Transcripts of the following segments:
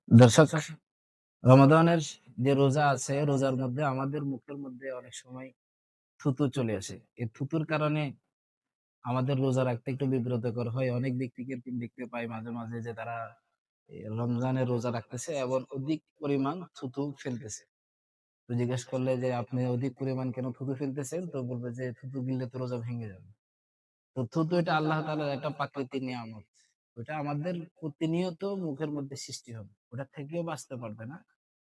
দর্শক, রমাদানের যে রোজা আছে, রোজার মধ্যে আমাদের মুখের মধ্যে অনেক সময় থুতু চলে আসে। এই থুতুর কারণে আমাদের রোজা রাখতে একটু বিব্রতকর হয়। অনেক ব্যক্তিকে দেখতে পাই মাঝে, মাঝে যে তারা রমজানের রোজা রাখতেছে এবং অধিক পরিমাণ থুতু ফেলতেছে। তো জিজ্ঞেস করলে যে, "আপনি অধিক পরিমাণ কেন থুতু ফেলতেছেন?" তো বলবে যে, "থুতু গিললে তো রোজা ভেঙে যাবে।" তো থুতু এটা আল্লাহ তাআলার একটা প্রাকৃতিক নিয়ামত। ওটা আমাদের প্রতিনিয়ত মুখের মধ্যে সৃষ্টি হবে। ওটা থেকেও বাঁচতে পারবে না।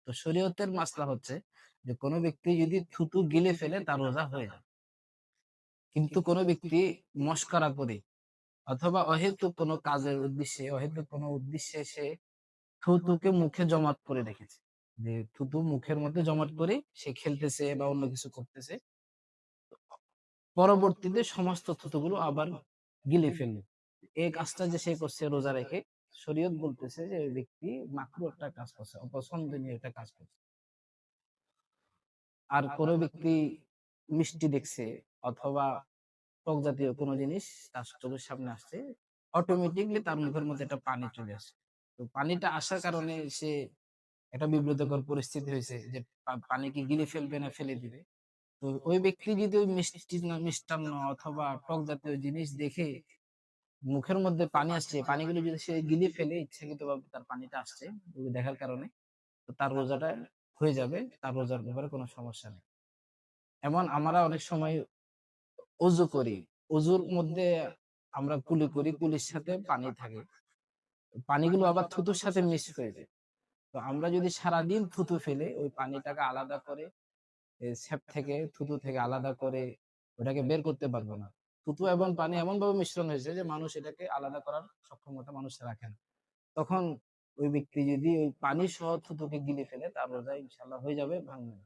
তো শরীয়তের মাসলা হচ্ছে যে কোন ব্যক্তি যদি থুতু গিলে ফেলে তার রোজা হয়ে যায়। কিন্তু কোন ব্যক্তি মশকরা করে অথবা অহেতুক কোন কাজের উদ্দেশ্যে, অহেতুক কোন উদ্দেশ্যে সে থুতুকে মুখে জমাট করে রেখেছে। যে থুতু মুখের মধ্যে জমাট করে সে খেলতেছে বা অন্য কিছু করতেছে। পরবর্তীতে সমস্ত থুতুগুলো আবার গিলে ফেলল। এই কাজটা যে সে করছে রোজা রেখে, শরীয়ত বলতেছে যে ওই ব্যক্তি মাকরুহ একটা কাজ করছে, অপছন্দনীয় একটা কাজ করছে। আর কোন ব্যক্তি মিষ্টি দেখছে অথবা টক জাতীয় কোন জিনিস তার চোখের সামনে আসছে, অটোমেটিক্যালি তার মুখের মধ্যে একটা পানি চলে আসে। তো পানিটা আসার কারণে সে একটা বিব্রতকর পরিস্থিতি হয়েছে যে পানি কি গিলে ফেলবে না ফেলে দিবে। তো ওই ব্যক্তি যদি ওই মিষ্টান্ন অথবা টক জাতীয় জিনিস দেখে মুখের মধ্যে পানি আসছে, পানিগুলো যদি সে গিলে ফেলে ইচ্ছাকৃতভাবে তার পানিটা আসছে ওগুলো দেখার কারণে, তো তার রোজাটা হয়ে যাবে। তার রোজার ব্যাপারে কোনো সমস্যা নেই। এমন আমরা অনেক সময় ওযু করি। ওযুর মধ্যে আমরা কুলি করি, কুলির সাথে পানি থাকে। পানিগুলো আবার থুতুর সাথে মিক্স হয়ে যায়। তো আমরা যদি সারাদিন থুতু ফেলে ওই পানিটাকে আলাদা করে স্যাপ থেকে থুতু থেকে আলাদা করে ওটাকে বের করতে পারবো না। থুতু এবং পানি এমনভাবে মিশ্রণ হয়েছে যে মানুষ এটাকে আলাদা করার সক্ষমতা মানুষ রাখে না। তখন ওই ব্যক্তি যদি ওই পানি সহ থুতুকে গিলে ফেলে তার রোজা ইনশাআল্লাহ হয়ে যাবে, ভাঙবে না।